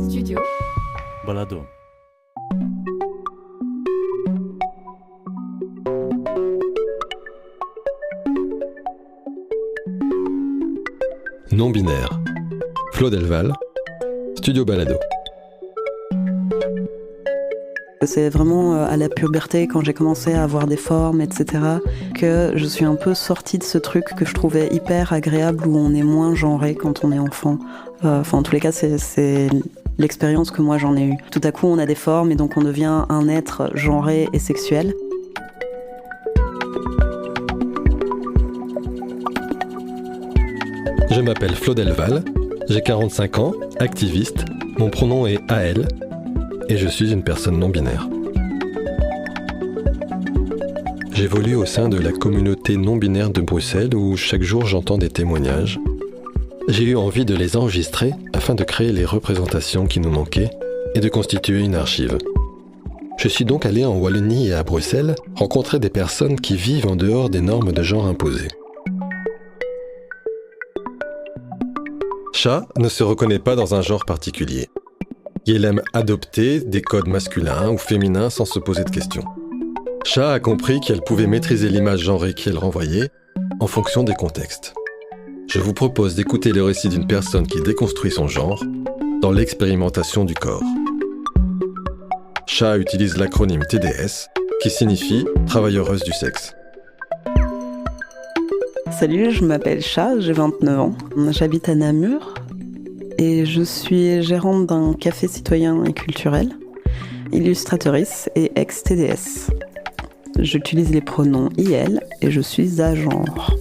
Studio Balado. Non-binaire. Flo Delval, Studio Balado. C'est vraiment à la puberté, quand j'ai commencé à avoir des formes, etc., que je suis un peu sortie de ce truc que je trouvais hyper agréable où on est moins genré quand on est enfant. En tous les cas, c'est l'expérience que moi j'en ai eue. Tout à coup, on a des formes et donc on devient un être genré et sexuel. Je m'appelle Flo Delval, j'ai 45 ans, activiste, mon pronom est AL et je suis une personne non-binaire. J'évolue au sein de la communauté non-binaire de Bruxelles où chaque jour j'entends des témoignages. J'ai eu envie de les enregistrer afin de créer les représentations qui nous manquaient et de constituer une archive. Je suis donc allé en Wallonie et à Bruxelles rencontrer des personnes qui vivent en dehors des normes de genre imposées. Cha ne se reconnaît pas dans un genre particulier. Il aime adopter des codes masculins ou féminins sans se poser de questions. Cha a compris qu'elle pouvait maîtriser l'image genrée qu'elle renvoyait en fonction des contextes. Je vous propose d'écouter le récit d'une personne qui déconstruit son genre dans l'expérimentation du corps. Cha utilise l'acronyme TDS, qui signifie travailleuse du sexe. Salut, je m'appelle Cha, j'ai 29 ans. J'habite à Namur et je suis gérante d'un café citoyen et culturel, illustratrice et ex-TDS. J'utilise les pronoms IL et je suis agenre.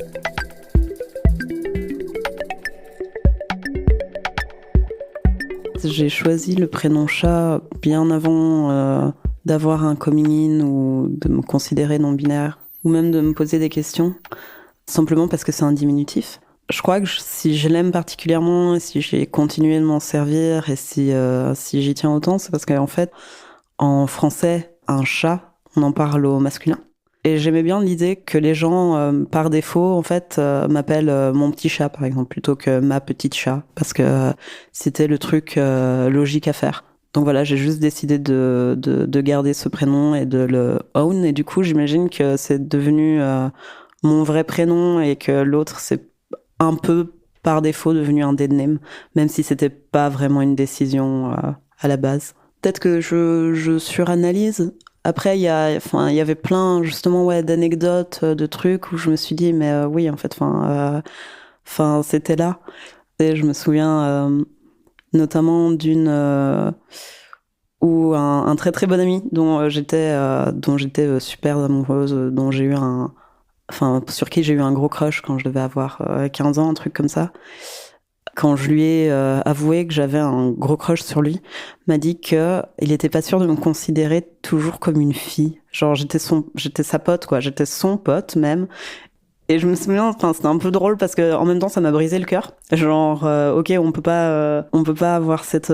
J'ai choisi le prénom Cha bien avant d'avoir un coming in ou de me considérer non-binaire ou même de me poser des questions. Simplement parce que c'est un diminutif. Je crois que si je l'aime particulièrement et si j'ai continué de m'en servir et si j'y tiens autant, c'est parce qu'en fait, en français, un chat, on en parle au masculin. Et j'aimais bien l'idée que les gens, par défaut, en fait, m'appellent mon petit chat, par exemple, plutôt que ma petite chat, parce que c'était le truc logique à faire. Donc voilà, j'ai juste décidé de garder ce prénom et de le own. Et du coup, j'imagine que c'est devenu mon vrai prénom et que l'autre, c'est un peu par défaut devenu un dead name, même si c'était pas vraiment une décision à la base. Peut-être que je suranalyse. Après, il y avait plein, justement, d'anecdotes, de trucs où je me suis dit, mais oui, en fait, c'était là. Et je me souviens notamment d'une où un très très bon ami dont j'étais super amoureuse, dont j'ai eu sur qui j'ai eu un gros crush quand je devais avoir 15 ans, un truc comme ça. Quand je lui ai avoué que j'avais un gros crush sur lui, m'a dit qu'il était pas sûr de me considérer toujours comme une fille. Genre, j'étais sa pote, quoi. J'étais son pote, même. Et je me souviens, c'était un peu drôle parce que en même temps, ça m'a brisé le cœur. Genre, ok, on peut pas avoir cette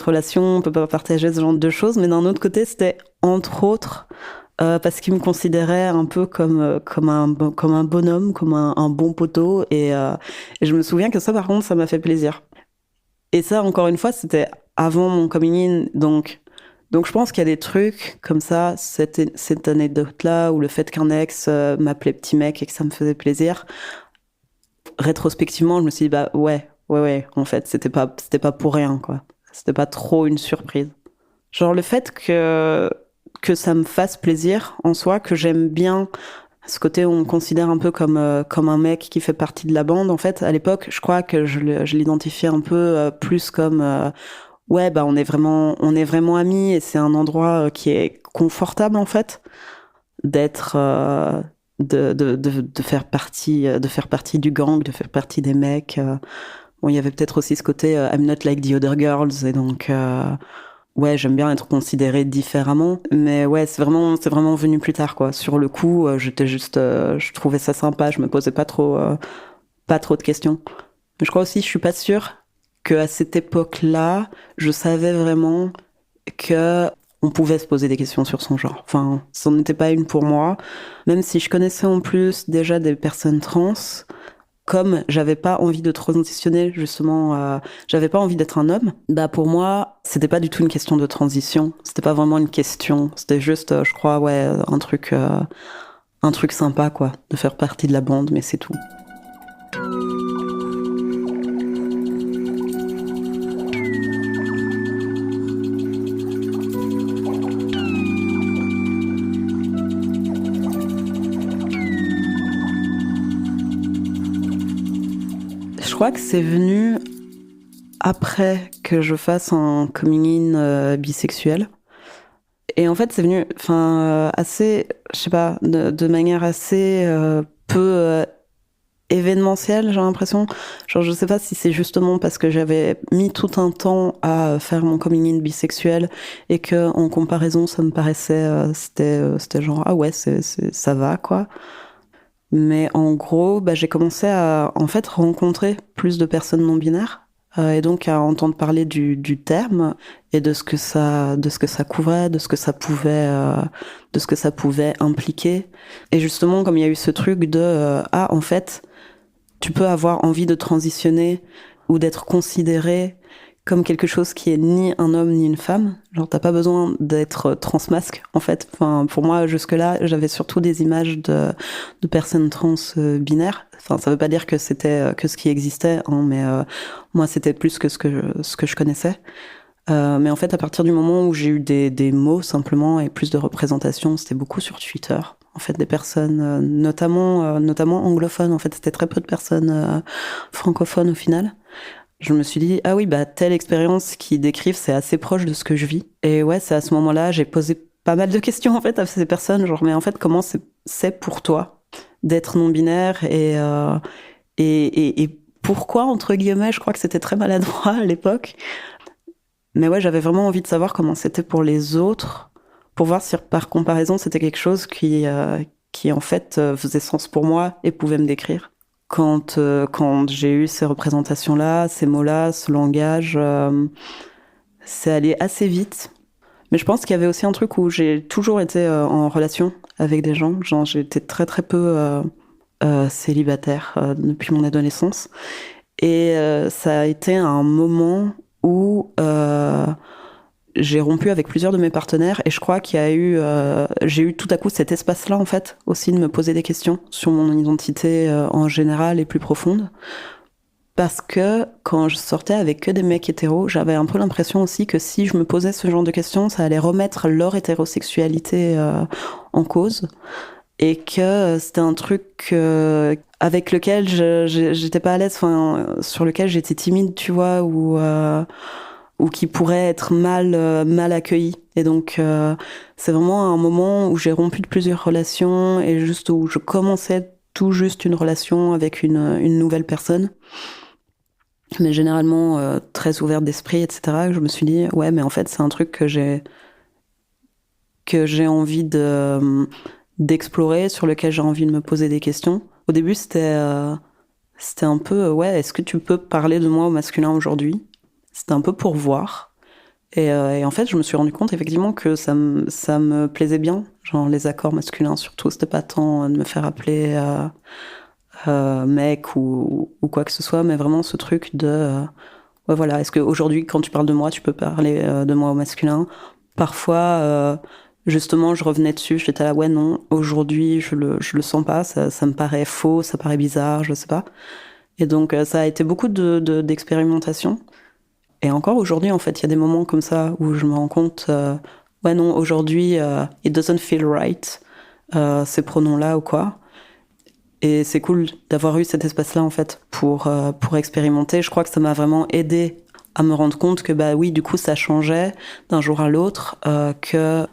relation, on peut pas partager ce genre de choses. Mais d'un autre côté, c'était entre autres parce qu'il me considérait un peu comme un bonhomme, comme un bon poteau. Et je me souviens que ça, par contre, ça m'a fait plaisir. Et ça, encore une fois, c'était avant mon coming in, donc je pense qu'il y a des trucs comme ça, cette anecdote-là, ou le fait qu'un ex m'appelait petit mec et que ça me faisait plaisir. Rétrospectivement, je me suis dit, bah ouais, en fait, c'était pas pour rien, quoi. C'était pas trop une surprise. Genre le fait que ça me fasse plaisir en soi, que j'aime bien ce côté où on me considère un peu comme un mec qui fait partie de la bande. En fait, à l'époque, je crois que je l'identifiais un peu plus comme on est vraiment amis et c'est un endroit qui est confortable en fait d'être de faire partie du gang, de faire partie des mecs. Il y avait peut-être aussi ce côté I'm not like the other girls et donc j'aime bien être considérée différemment, mais c'est vraiment venu plus tard, quoi. Sur le coup, j'étais juste, je trouvais ça sympa, je me posais pas trop de questions. Mais je crois aussi, je suis pas sûre qu'à cette époque-là, je savais vraiment que on pouvait se poser des questions sur son genre. Enfin, ça n'en était pas une pour moi, même si je connaissais en plus déjà des personnes trans. comme j'avais pas envie de transitionner, justement, j'avais pas envie d'être un homme, bah pour moi, c'était pas du tout une question de transition. C'était pas vraiment une question. C'était juste, je crois, un truc sympa, quoi, de faire partie de la bande, mais c'est tout. Je crois que c'est venu après que je fasse un coming in bisexuel. Et en fait, c'est venu, assez, je sais pas, de manière assez peu événementielle, j'ai l'impression. Genre, je sais pas si c'est justement parce que j'avais mis tout un temps à faire mon coming in bisexuel et que, en comparaison, ça me paraissait, c'était genre, ah ouais, ça va, quoi. Mais en gros, bah, j'ai commencé à en fait rencontrer plus de personnes non binaires et donc à entendre parler du terme et de ce que ça couvrait, de ce que ça pouvait impliquer. Et justement, comme il y a eu ce truc de ah en fait, tu peux avoir envie de transitionner ou d'être considéré comme quelque chose qui est ni un homme ni une femme. Genre, t'as pas besoin d'être transmasque, en fait. Enfin, pour moi, jusque-là, j'avais surtout des images de personnes trans binaires. Enfin, ça veut pas dire que c'était que ce qui existait, hein, mais moi, c'était plus que ce que je connaissais. Mais en fait, à partir du moment où j'ai eu des mots, simplement, et plus de représentation, c'était beaucoup sur Twitter. En fait, des personnes, notamment anglophones. En fait, c'était très peu de personnes francophones, au final. Je me suis dit, ah oui, bah, telle expérience qu'ils décrivent, c'est assez proche de ce que je vis. Et ouais, c'est à ce moment-là, j'ai posé pas mal de questions, en fait, à ces personnes. Genre, mais en fait, comment c'est pour toi d'être non-binaire et pourquoi, entre guillemets, je crois que c'était très maladroit à l'époque. Mais ouais, j'avais vraiment envie de savoir comment c'était pour les autres, pour voir si, par comparaison, c'était quelque chose qui en fait, faisait sens pour moi et pouvait me décrire. Quand j'ai eu ces représentations-là, ces mots-là, ce langage, c'est allé assez vite. Mais je pense qu'il y avait aussi un truc où j'ai toujours été en relation avec des gens. Genre, j'ai été très très peu célibataire depuis mon adolescence. Et ça a été un moment où j'ai rompu avec plusieurs de mes partenaires et je crois j'ai eu tout à coup cet espace-là en fait aussi de me poser des questions sur mon identité en général et plus profonde. Parce que quand je sortais avec que des mecs hétéros, j'avais un peu l'impression aussi que si je me posais ce genre de questions, ça allait remettre leur hétérosexualité en cause. Et que c'était un truc avec lequel j'étais pas à l'aise, sur lequel j'étais timide, tu vois, ou qui pourrait être mal accueilli. Et donc, c'est vraiment un moment où j'ai rompu de plusieurs relations et juste où je commençais tout juste une relation avec une nouvelle personne. Mais généralement très ouverte d'esprit, etc. Je me suis dit, ouais, mais en fait, c'est un truc que j'ai envie d'explorer, sur lequel j'ai envie de me poser des questions. Au début, c'était un peu, ouais, est-ce que tu peux parler de moi au masculin aujourd'hui ? C'était un peu pour voir. Et en fait, je me suis rendu compte effectivement que ça me plaisait bien, genre les accords masculins surtout. C'était pas tant de me faire appeler mec ou quoi que ce soit, mais vraiment ce truc de ouais, voilà, est-ce qu'aujourd'hui, quand tu parles de moi, tu peux parler de moi au masculin ? Parfois, justement, je revenais dessus, j'étais là, ouais, non, aujourd'hui, je le sens pas, ça me paraît faux, ça paraît bizarre, je sais pas. Et donc, ça a été beaucoup d'expérimentation. Et encore aujourd'hui, en fait, il y a des moments comme ça où je me rends compte, ouais, non, aujourd'hui, it doesn't feel right, ces pronoms-là ou quoi. Et c'est cool d'avoir eu cet espace-là, en fait, pour expérimenter. Je crois que ça m'a vraiment aidé à me rendre compte que, bah oui, du coup, ça changeait d'un jour à l'autre, que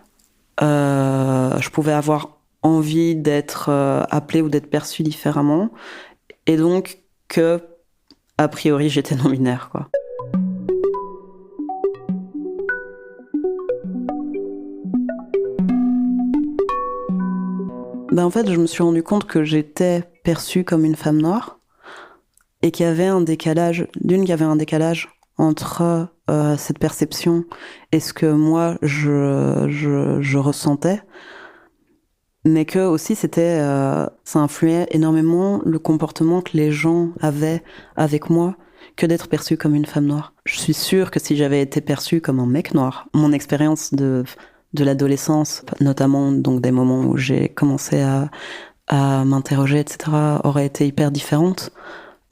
je pouvais avoir envie d'être appelée ou d'être perçue différemment. Et donc, que, a priori, j'étais non-binaire, quoi. Ben en fait, je me suis rendu compte que j'étais perçue comme une femme noire et qu'il y avait un décalage, entre cette perception et ce que moi je ressentais. mais que aussi ça influait énormément le comportement que les gens avaient avec moi que d'être perçue comme une femme noire. Je suis sûre que si j'avais été perçue comme un mec noir, mon expérience de l'adolescence, notamment donc des moments où j'ai commencé à m'interroger, etc., aurait été hyper différente.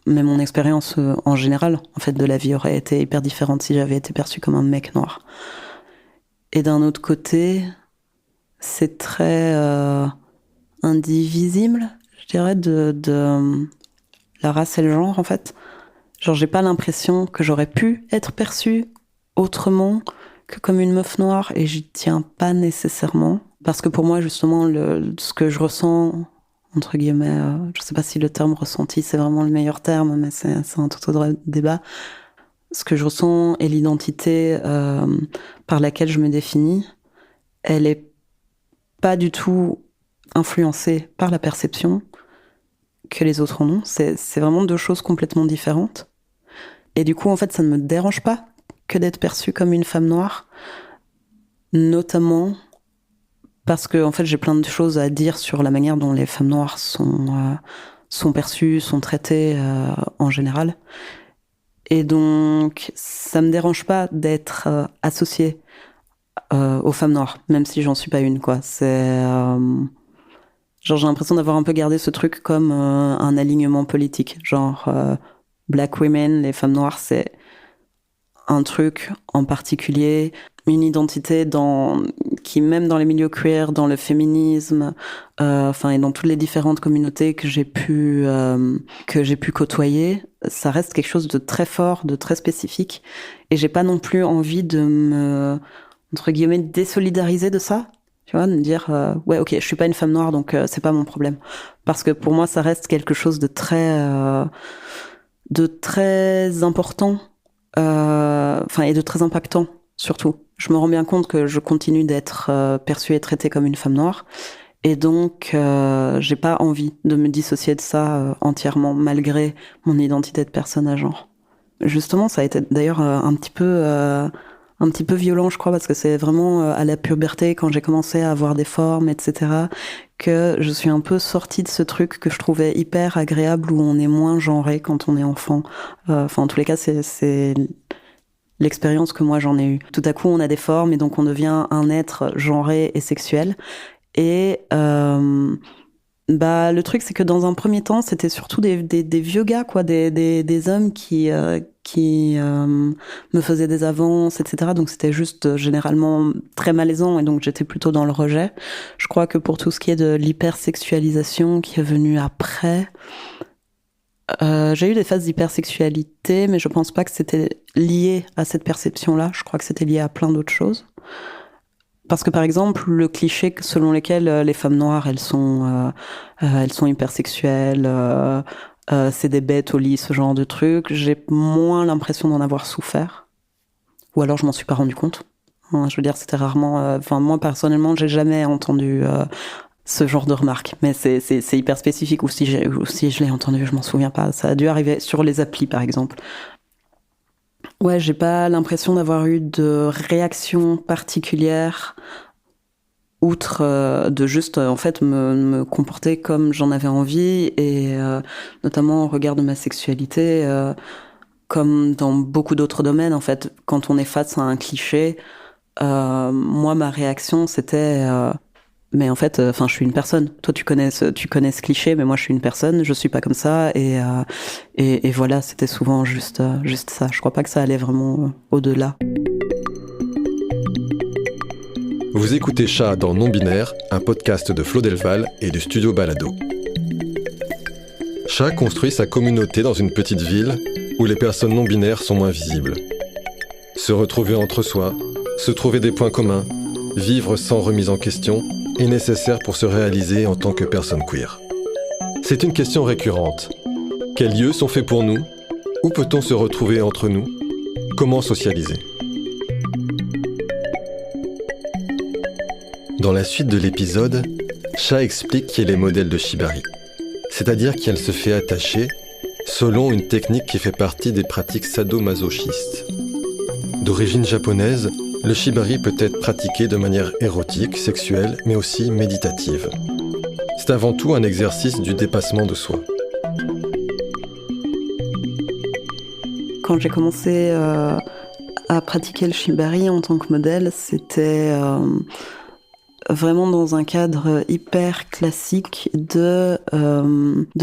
Mais mon expérience en général, en fait, de la vie aurait été hyper différente si j'avais été perçue comme un mec noir. Et d'un autre côté, c'est très indivisible, je dirais, de la race et le genre, en fait. Genre, j'ai pas l'impression que j'aurais pu être perçue autrement que comme une meuf noire, et j'y tiens pas nécessairement. Parce que pour moi, justement, ce que je ressens, entre guillemets, je sais pas si le terme ressenti, c'est vraiment le meilleur terme, mais c'est un tout autre débat. Ce que je ressens et l'identité par laquelle je me définis, elle est pas du tout influencée par la perception que les autres en ont. C'est vraiment deux choses complètement différentes. Et du coup, en fait, ça ne me dérange pas que d'être perçue comme une femme noire, notamment parce que, en fait, j'ai plein de choses à dire sur la manière dont les femmes noires sont perçues, sont traitées en général. Et donc, ça me dérange pas d'être associée aux femmes noires, même si j'en suis pas une, quoi. Genre, j'ai l'impression d'avoir un peu gardé ce truc comme un alignement politique. Genre, Black women, les femmes noires, c'est un truc en particulier, une identité qui, même dans les milieux queer, dans le féminisme, et dans toutes les différentes communautés que j'ai pu côtoyer, ça reste quelque chose de très fort, de très spécifique. Et j'ai pas non plus envie de me, entre guillemets, désolidariser de ça. Tu vois, de me dire, ouais, ok, je suis pas une femme noire, donc c'est pas mon problème. Parce que pour moi, ça reste quelque chose de très important, et de très impactant, surtout. Je me rends bien compte que je continue d'être perçue et traitée comme une femme noire. Et donc, j'ai pas envie de me dissocier de ça entièrement, malgré mon identité de personne à genre. Justement, ça a été d'ailleurs un petit peu violent, je crois, parce que c'est vraiment à la puberté, quand j'ai commencé à avoir des formes, etc., que je suis un peu sortie de ce truc que je trouvais hyper agréable, où on est moins genré quand on est enfant. En tous les cas, c'est l'expérience que moi j'en ai eue. Tout à coup, on a des formes, et donc on devient un être genré et sexuel. Et le truc, c'est que dans un premier temps, c'était surtout des vieux gars, quoi, des hommes qui me faisaient des avances, etc. Donc c'était juste généralement très malaisant, et donc j'étais plutôt dans le rejet. Je crois que pour tout ce qui est de l'hypersexualisation qui est venu après, j'ai eu des phases d'hypersexualité, mais je pense pas que c'était lié à cette perception-là. Je crois que c'était lié à plein d'autres choses. Parce que, par exemple, le cliché selon lequel les femmes noires, elles sont hypersexuelles, c'est des bêtes au lit, ce genre de truc, j'ai moins l'impression d'en avoir souffert. Ou alors je m'en suis pas rendu compte. Je veux dire, c'était rarement... moi, personnellement, j'ai jamais entendu ce genre de remarques. Mais c'est hyper spécifique. Ou si je l'ai entendu, je m'en souviens pas. Ça a dû arriver sur les applis, par exemple. Ouais, j'ai pas l'impression d'avoir eu de réaction particulière, outre de juste en fait me comporter comme j'en avais envie, et notamment au regard de ma sexualité, comme dans beaucoup d'autres domaines, en fait, quand on est face à un cliché, moi ma réaction c'était mais en fait, je suis une personne. Toi, tu connais ce cliché, mais moi, je suis une personne. Je suis pas comme ça. Et voilà, c'était souvent juste ça. Je crois pas que ça allait vraiment au-delà. Vous écoutez Chat dans Non-Binaire, un podcast de Flo Delval et du studio Balado. Chat construit sa communauté dans une petite ville où les personnes non-binaires sont moins visibles. Se retrouver entre soi, se trouver des points communs, vivre sans remise en question est nécessaire pour se réaliser en tant que personne queer. C'est une question récurrente. Quels lieux sont faits pour nous? Où peut-on se retrouver entre nous? Comment socialiser? Dans la suite de l'épisode, Chat explique qui est les modèles de Shibari, c'est-à-dire qu'elle se fait attacher selon une technique qui fait partie des pratiques sadomasochistes. D'origine japonaise, le shibari peut être pratiqué de manière érotique, sexuelle, mais aussi méditative. C'est avant tout un exercice du dépassement de soi. Quand j'ai commencé à pratiquer le shibari en tant que modèle, c'était vraiment dans un cadre hyper classique de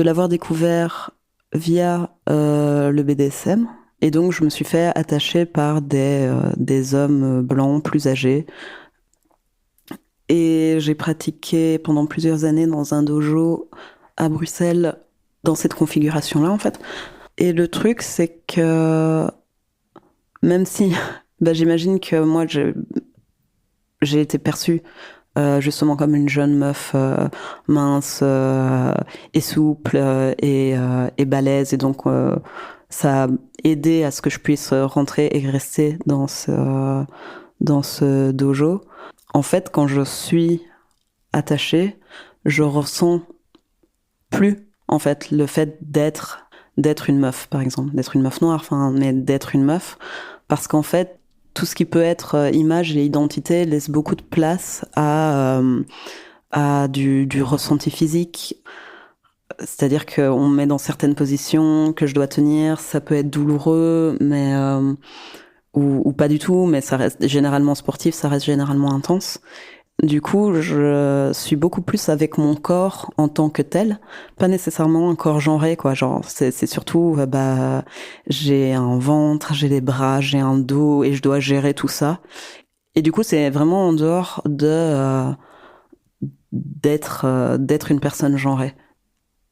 l'avoir découvert via le BDSM. Et donc, je me suis fait attacher par des hommes blancs plus âgés. Et j'ai pratiqué pendant plusieurs années dans un dojo à Bruxelles, dans cette configuration-là, en fait. Et le truc, c'est que même si, j'imagine que moi, j'ai été perçue justement comme une jeune meuf mince et souple et balèze, et donc ça a aidé à ce que je puisse rentrer et rester dans ce dojo. En fait, quand je suis attachée, je ressens plus en fait le fait d'être une meuf, par exemple, d'être une meuf noire, mais d'être une meuf, parce qu'en fait, tout ce qui peut être image et identité laisse beaucoup de place à du ressenti physique. C'est-à-dire qu'on me met dans certaines positions que je dois tenir, ça peut être douloureux, mais ou pas du tout, mais ça reste généralement sportif, ça reste généralement intense. Du coup, je suis beaucoup plus avec mon corps en tant que tel, pas nécessairement un corps genré, quoi. Genre, c'est surtout, j'ai un ventre, j'ai des bras, j'ai un dos, et je dois gérer tout ça. Et du coup, c'est vraiment en dehors d'être une personne genrée.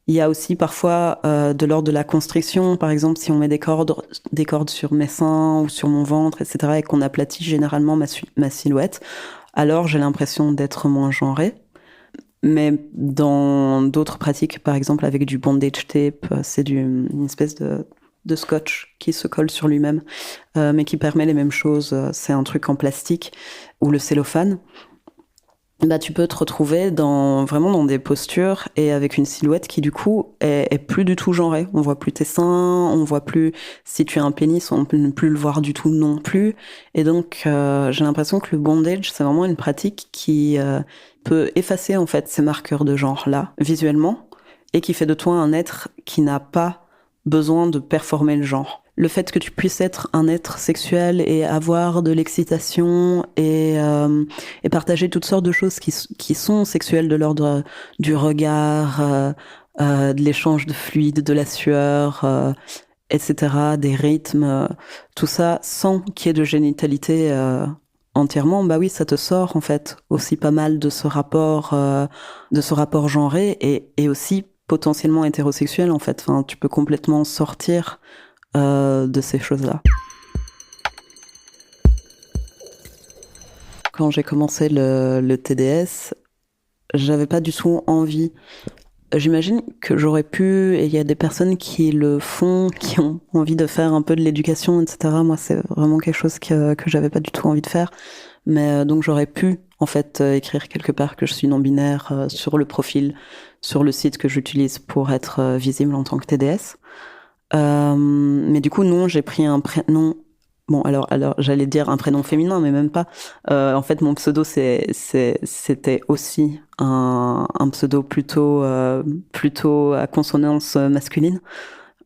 Il y a aussi parfois de l'ordre de la constriction, par exemple, si on met des cordes sur mes seins ou sur mon ventre, etc., et qu'on aplatit généralement ma silhouette, alors j'ai l'impression d'être moins genrée. Mais dans d'autres pratiques, par exemple avec du bondage tape, c'est une espèce de scotch qui se colle sur lui-même, mais qui permet les mêmes choses. C'est un truc en plastique, ou le cellophane. Tu peux te retrouver vraiment dans des postures et avec une silhouette qui du coup est plus du tout genrée. On voit plus tes seins, on voit plus si tu as un pénis, on peut ne plus le voir du tout non plus. Et donc j'ai l'impression que le bondage, c'est vraiment une pratique qui peut effacer en fait ces marqueurs de genre là visuellement, et qui fait de toi un être qui n'a pas besoin de performer le genre. Le fait que tu puisses être un être sexuel et avoir de l'excitation et partager toutes sortes de choses qui sont sexuelles, de l'ordre du regard, de l'échange de fluides, de la sueur, etc., des rythmes, tout ça sans qu'il y ait de génitalité entièrement, oui, ça te sort en fait aussi pas mal de ce rapport genré et aussi potentiellement hétérosexuel en fait. Enfin, tu peux complètement sortir de ces choses-là. Quand j'ai commencé le TDS, j'avais pas du tout envie. J'imagine que j'aurais pu, et il y a des personnes qui le font, qui ont envie de faire un peu de l'éducation, etc. Moi, c'est vraiment quelque chose que j'avais pas du tout envie de faire. Mais donc j'aurais pu, en fait, écrire quelque part que je suis non-binaire sur le profil, sur le site que j'utilise pour être visible en tant que TDS. Mais du coup, non, j'ai pris un prénom. Bon, alors, j'allais dire un prénom féminin, mais même pas. En fait, mon pseudo, c'était aussi un pseudo plutôt à consonance masculine.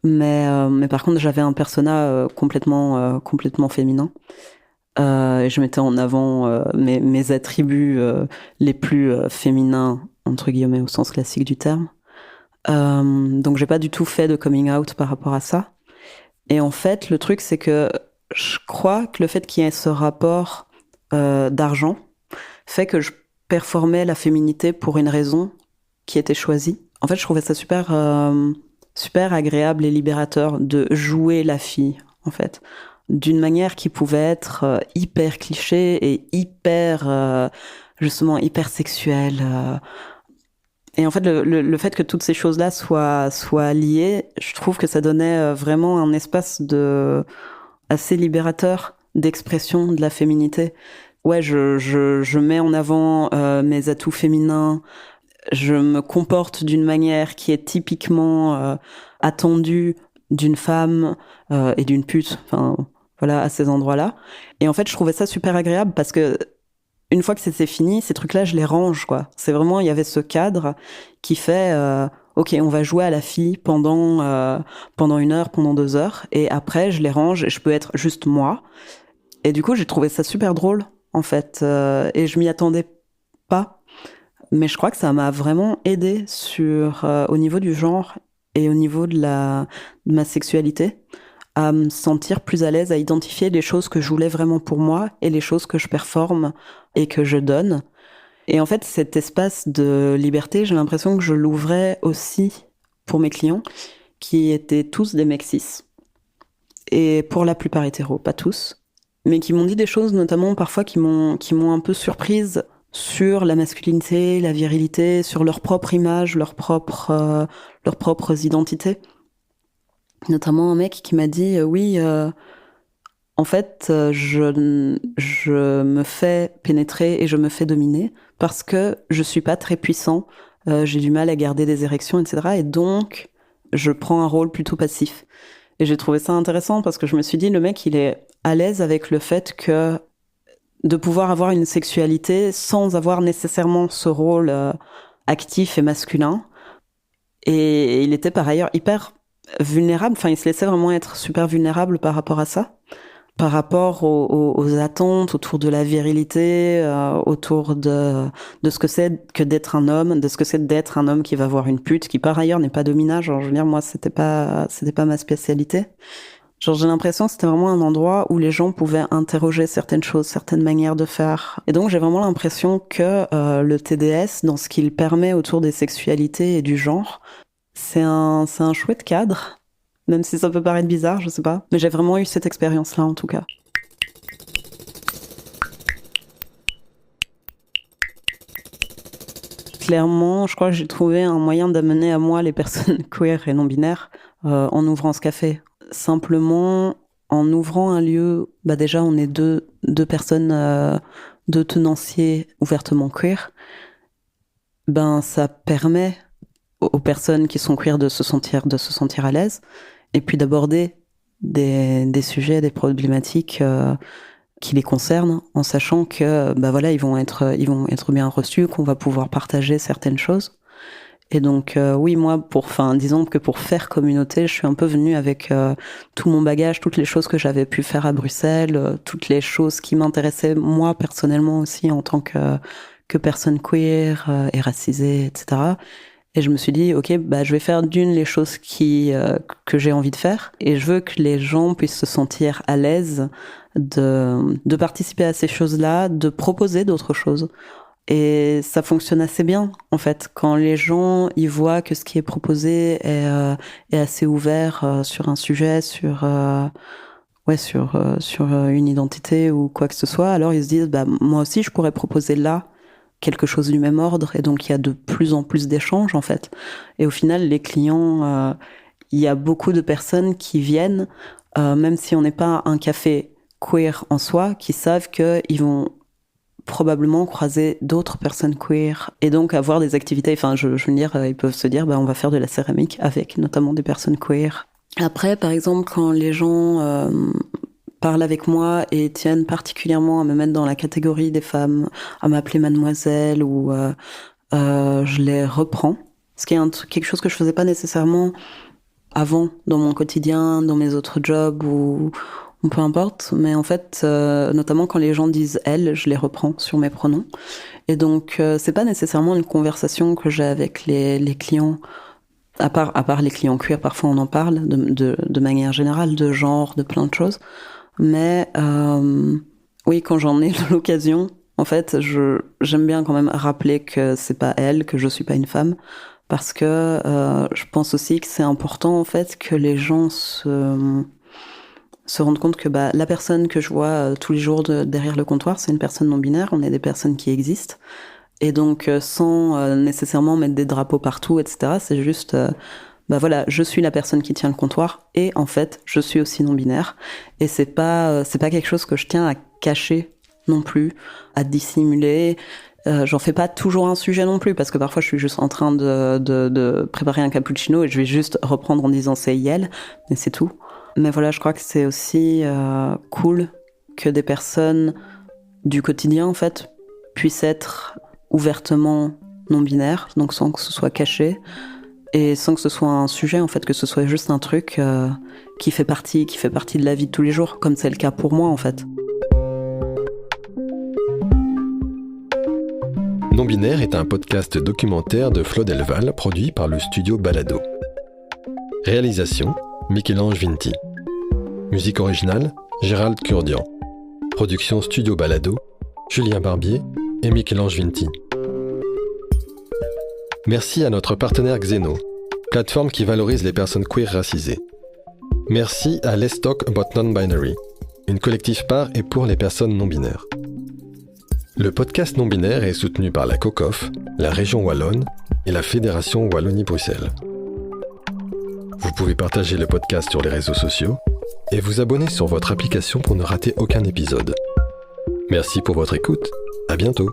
Mais par contre, j'avais un persona complètement féminin. Et je mettais en avant mes attributs les plus féminins, entre guillemets, au sens classique du terme. Donc j'ai pas du tout fait de coming out par rapport à ça. Et en fait, le truc, c'est que je crois que le fait qu'il y ait ce rapport d'argent fait que je performais la féminité pour une raison qui était choisie. En fait, je trouvais ça super agréable et libérateur de jouer la fille, en fait, d'une manière qui pouvait être hyper cliché et hyper sexuelle. Et en fait, le fait que toutes ces choses-là soient liées, je trouve que ça donnait vraiment un espace assez libérateur d'expression de la féminité. Ouais, je mets en avant mes atouts féminins, je me comporte d'une manière qui est typiquement attendue d'une femme et d'une pute, enfin voilà, à ces endroits-là. Et en fait, je trouvais ça super agréable parce que une fois que c'est fini, ces trucs-là, je les range, quoi. C'est vraiment, il y avait ce cadre qui fait, ok, on va jouer à la fille pendant 1 heure, pendant 2 heures, et après, je les range et je peux être juste moi. Et du coup, j'ai trouvé ça super drôle, en fait, et je m'y attendais pas. Mais je crois que ça m'a vraiment aidé au niveau du genre et au niveau de ma sexualité, à me sentir plus à l'aise, à identifier les choses que je voulais vraiment pour moi et les choses que je performe et que je donne. Et en fait, cet espace de liberté, j'ai l'impression que je l'ouvrais aussi pour mes clients, qui étaient tous des mecs cis. Et pour la plupart hétéros, pas tous. Mais qui m'ont dit des choses, notamment parfois, qui m'ont un peu surprise sur la masculinité, la virilité, sur leur propre image, leurs propres identités. Notamment un mec qui m'a dit, oui, en fait, je me fais pénétrer et je me fais dominer parce que je suis pas très puissant, j'ai du mal à garder des érections, etc. Et donc, je prends un rôle plutôt passif. Et j'ai trouvé ça intéressant parce que je me suis dit, le mec, il est à l'aise avec le fait que de pouvoir avoir une sexualité sans avoir nécessairement ce rôle actif et masculin. Et il était par ailleurs hyper vulnérable, enfin, il se laissait vraiment être super vulnérable par rapport à ça. Par rapport aux attentes autour de la virilité, autour de ce que c'est que d'être un homme, de ce que c'est d'être un homme qui va voir une pute, qui par ailleurs n'est pas dominant. Genre, je veux dire, moi, c'était pas ma spécialité. Genre, j'ai l'impression que c'était vraiment un endroit où les gens pouvaient interroger certaines choses, certaines manières de faire. Et donc, j'ai vraiment l'impression que le TDS, dans ce qu'il permet autour des sexualités et du genre, c'est un chouette cadre. Même si ça peut paraître bizarre, je sais pas. Mais j'ai vraiment eu cette expérience-là, en tout cas. Clairement, je crois que j'ai trouvé un moyen d'amener à moi les personnes queer et non-binaires en ouvrant ce café. Simplement, en ouvrant un lieu, bah déjà, on est deux personnes, deux tenanciers ouvertement queer. Ben, ça permet aux personnes qui sont queer de se sentir à l'aise. Et puis d'aborder des sujets, des problématiques qui les concernent, en sachant que bah voilà, ils vont être bien reçus, qu'on va pouvoir partager certaines choses. Et donc oui, moi, disons que pour faire communauté, je suis un peu venue avec tout mon bagage, toutes les choses que j'avais pu faire à Bruxelles, toutes les choses qui m'intéressaient moi personnellement aussi en tant que personne queer et racisée, etc. Et je me suis dit, ok, bah je vais faire les choses que j'ai envie de faire, et je veux que les gens puissent se sentir à l'aise de participer à ces choses-là, de proposer d'autres choses. Et ça fonctionne assez bien, en fait, quand les gens y voient que ce qui est proposé est assez ouvert sur un sujet, sur une identité ou quoi que ce soit. Alors ils se disent, bah moi aussi je pourrais proposer là quelque chose du même ordre, et donc il y a de plus en plus d'échanges en fait. Et au final, les clients, il y a beaucoup de personnes qui viennent, même si on n'est pas un café queer en soi, qui savent qu'ils vont probablement croiser d'autres personnes queer et donc avoir des activités. Enfin, je veux dire, ils peuvent se dire, bah, on va faire de la céramique avec notamment des personnes queer. Après, par exemple, quand les gens parlent avec moi et tiennent particulièrement à me mettre dans la catégorie des femmes, à m'appeler mademoiselle, ou je les reprends. Ce qui est quelque chose que je faisais pas nécessairement avant dans mon quotidien, dans mes autres jobs ou peu importe. Mais en fait, notamment quand les gens disent elle, je les reprends sur mes pronoms. Et donc, c'est pas nécessairement une conversation que j'ai avec les clients. À part les clients queer, parfois on en parle de manière générale, de genre, de plein de choses. Mais oui, quand j'en ai l'occasion, en fait, j'aime bien quand même rappeler que c'est pas elle, que je suis pas une femme, parce que je pense aussi que c'est important en fait que les gens se rendent compte que bah, la personne que je vois tous les jours derrière le comptoir, c'est une personne non binaire. On est des personnes qui existent, et donc sans nécessairement mettre des drapeaux partout, etc. C'est juste bah voilà, je suis la personne qui tient le comptoir, et en fait, je suis aussi non-binaire. Et c'est pas quelque chose que je tiens à cacher non plus, à dissimuler. J'en fais pas toujours un sujet non plus, parce que parfois je suis juste en train de préparer un cappuccino et je vais juste reprendre en disant c'est Yel, mais c'est tout. Mais voilà, je crois que c'est aussi cool que des personnes du quotidien, en fait, puisse être ouvertement non-binaire, donc sans que ce soit caché, et sans que ce soit un sujet, en fait, que ce soit juste un truc qui fait partie de la vie de tous les jours, comme c'est le cas pour moi, en fait. Non-binaire est un podcast documentaire de Flo Delval, produit par le studio Balado. Réalisation, Michel-Ange Vinti. Musique originale, Gérald Kurdian. Production Studio Balado, Julien Barbier et Michel-Ange Vinti. Merci à notre partenaire Xeno, plateforme qui valorise les personnes queer racisées. Merci à Let's Talk About Non-Binary, une collective par et pour les personnes non-binaires. Le podcast non-binaire est soutenu par la COCOF, la Région Wallonne et la Fédération Wallonie-Bruxelles. Vous pouvez partager le podcast sur les réseaux sociaux et vous abonner sur votre application pour ne rater aucun épisode. Merci pour votre écoute, à bientôt.